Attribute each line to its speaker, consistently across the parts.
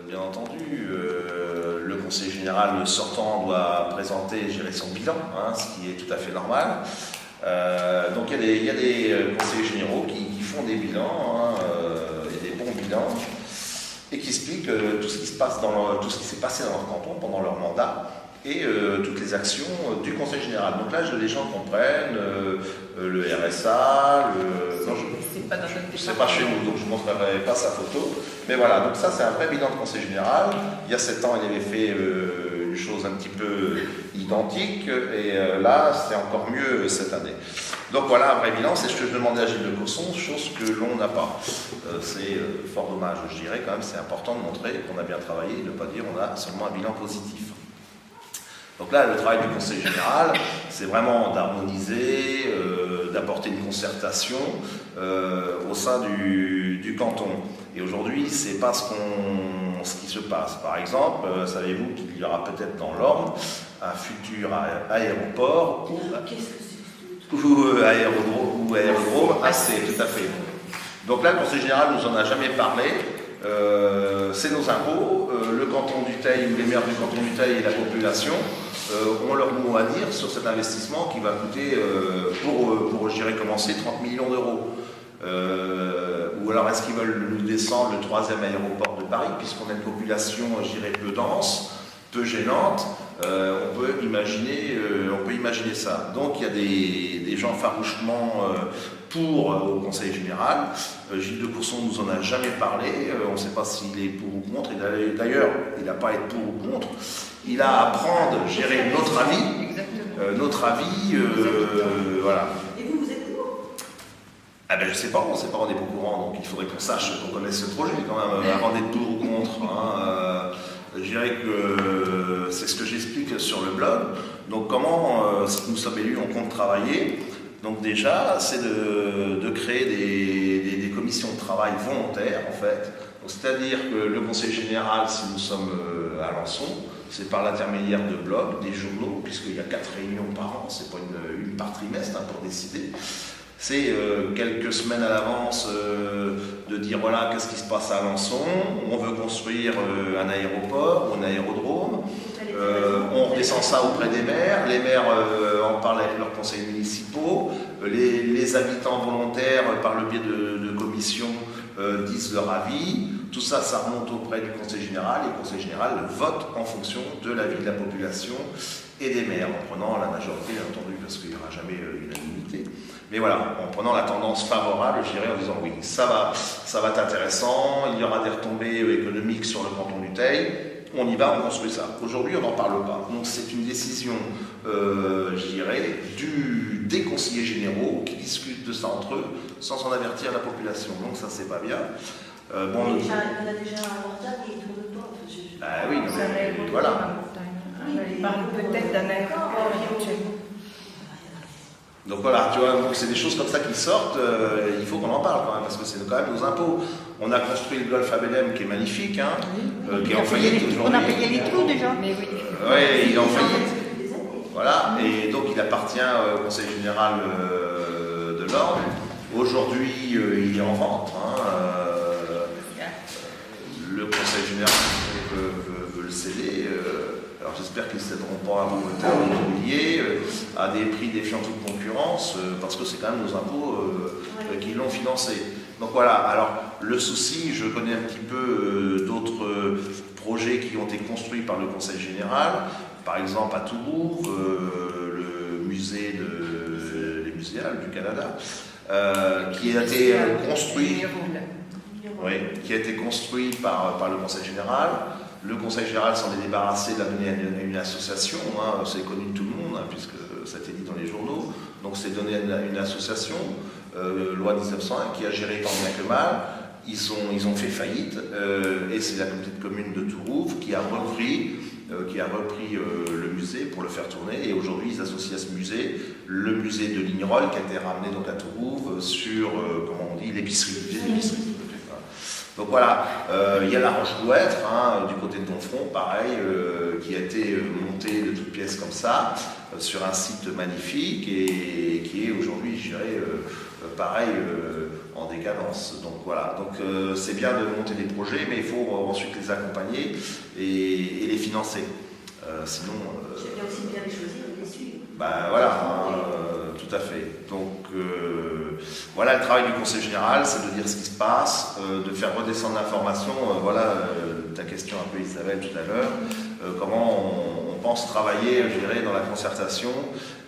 Speaker 1: bien entendu, le conseiller général sortant doit présenter et gérer son bilan, hein, ce qui est tout à fait normal. Donc il y a des conseillers généraux qui font des bilans, hein, et des bons bilans, et qui expliquent tout ce qui se passe tout ce qui s'est passé dans leur canton pendant leur mandat et toutes les actions du conseil général. Donc là, les gens comprennent le RSA, c'est pas chez nous, donc je ne montrerai pas sa photo. Mais voilà, donc ça c'est un vrai bilan de conseil général. Il y a 7 ans, il avait fait une chose un petit peu identique, et là, c'est encore mieux cette année. Donc voilà, un vrai bilan, c'est ce que je demandais à Gilles de Courson, chose que l'on n'a pas. C'est fort dommage, je dirais quand même, c'est important de montrer qu'on a bien travaillé, et de ne pas dire qu'on a seulement un bilan positif. Donc là, le travail du conseil général, c'est vraiment d'harmoniser, d'apporter une concertation au sein du canton. Et aujourd'hui, c'est pas ce qui se passe. Par exemple, savez-vous qu'il y aura peut-être dans l'Orne un futur aéroport ou aérodrome AC, tout à fait. Donc là, le conseil général nous en a jamais parlé. C'est nos impôts, le canton du Teil ou les maires du canton du Teil et la population ont leur mot à dire sur cet investissement qui va coûter, pour je dirais, commencer 30 millions d'euros. Ou alors est-ce qu'ils veulent nous descendre le 3e aéroport de Paris, puisqu'on a une population, je dirais, peu dense, peu gênante, on peut imaginer ça. Donc il y a des gens farouchement au Conseil général. Gilles de Courson nous en a jamais parlé, on ne sait pas s'il est pour ou contre. D'ailleurs, il n'a pas à être pour ou contre. Il a à prendre, gérer notre avis, voilà.
Speaker 2: Et vous êtes pour?
Speaker 1: Ah ben je sais pas, on ne sait pas, on n'est pas au courant, donc il faudrait qu'on sache, qu'on connaisse ce projet quand même, avant d'être pour ou contre. Hein. Je dirais que c'est ce que j'explique sur le blog. Donc comment, si nous sommes élus, on compte travailler. Donc déjà, c'est de créer des commissions de travail volontaires, en fait. C'est-à-dire que le conseil général, si nous sommes à Alençon, c'est par l'intermédiaire de blogs, des journaux, puisqu'il y a 4 réunions par an, c'est pas une par trimestre, hein, pour décider. C'est quelques semaines à l'avance de dire voilà, qu'est-ce qui se passe à Alençon, on veut construire un aéroport ou un aérodrome, on redescend ça auprès des maires, les maires en parlent avec leurs conseils municipaux, les habitants volontaires par le biais de commissions disent leur avis, tout ça, ça remonte auprès du conseil général, et le conseil général vote en fonction de l'avis de la population et des maires, en prenant la majorité, bien entendu, parce qu'il n'y aura jamais unanimité. Mais voilà, en prenant la tendance favorable, je dirais, en disant oui, ça va être intéressant, il y aura des retombées économiques sur le canton du Teil, on y va, on construit ça. Aujourd'hui, on n'en parle pas. Donc c'est une décision, je dirais, des conseillers généraux qui discutent de ça entre eux, sans en avertir la population. Donc ça, c'est pas bien.
Speaker 2: Il y en a déjà un retard qui tourne le temps.
Speaker 1: Ah oui, mais voilà.
Speaker 3: Il parle peut-être d'un aéroport éventuellement.
Speaker 1: Donc voilà, tu vois, donc c'est des choses comme ça qui sortent, il faut qu'on en parle quand même, parce que c'est quand même nos impôts. On a construit le golf à Belém qui est magnifique, hein, qui est en faillite aujourd'hui.
Speaker 3: On a payé les trous déjà. Mais oui.
Speaker 1: Oui, il est en faillite. Voilà, et donc il appartient au Conseil général de l'Orne. Aujourd'hui, il est en vente. Hein, le Conseil général veut le céder. Alors j'espère qu'ils ne céderont pas à un promoteur immobilier à des prix défiant toute concurrence, parce que c'est quand même nos impôts qui l'ont financé. Donc voilà, alors le souci, je connais un petit peu d'autres projets qui ont été construits par le Conseil général, par exemple à Tourouvre, le musée les muséales du Canada, qui a été construit, qui a été construit par le Conseil général. Le Conseil général s'en est débarrassé, l'a donné à une association, hein, c'est connu de tout le monde, hein, puisque ça a été dit dans les journaux, donc c'est donné à une association, loi 1901, qui a géré tant bien que mal. Ils ont fait faillite, et c'est la communauté de communes de Tourouvre qui a repris le musée pour le faire tourner, et aujourd'hui ils associent à ce musée le musée de Lignerolles qui a été ramené donc à Tourouvre sur, comment on dit, l'épicerie. Donc voilà, il y a la Roche-Blouêtre, du côté de Donfront, pareil, qui a été montée de toutes pièces comme ça, sur un site magnifique et qui est aujourd'hui, je dirais, pareil, en décadence. Donc voilà, donc c'est bien de monter des projets, mais il faut ensuite les accompagner et les financer. Sinon.
Speaker 2: C'est bien aussi bien les choisir et les suivre.
Speaker 1: Ben voilà, tout à fait. Donc voilà, le travail du Conseil général, c'est de dire ce qui se passe, de faire redescendre l'information. Voilà ta question un peu Isabelle tout à l'heure. Comment on pense travailler, je dirais, dans la concertation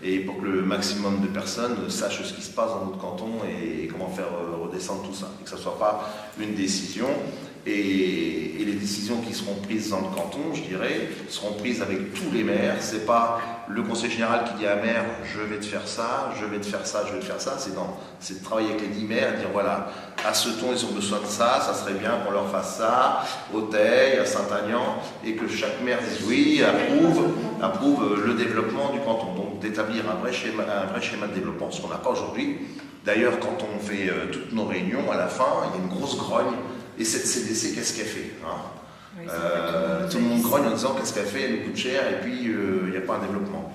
Speaker 1: et pour que le maximum de personnes sachent ce qui se passe dans notre canton et comment faire redescendre tout ça. Et que ce ne soit pas une décision. Et les décisions qui seront prises dans le canton, je dirais, seront prises avec tous les maires. C'est pas le conseil général qui dit à un maire je vais te faire ça, je vais te faire ça, je vais te faire ça. C'est de travailler avec les 10 maires et dire voilà, à Ceton ils ont besoin de ça, ça serait bien qu'on leur fasse ça, au Teil, à Saint-Agnan, et que chaque maire dise oui, approuve le développement du canton. Donc d'établir un vrai schéma de développement, ce qu'on n'a pas aujourd'hui. D'ailleurs, quand on fait toutes nos réunions, à la fin, il y a une grosse grogne. Et cette CDC, qu'est-ce qu'elle fait
Speaker 3: Oui,
Speaker 1: tout le monde grogne en disant qu'est-ce qu'elle fait, elle nous coûte cher et puis il n'y a pas un développement.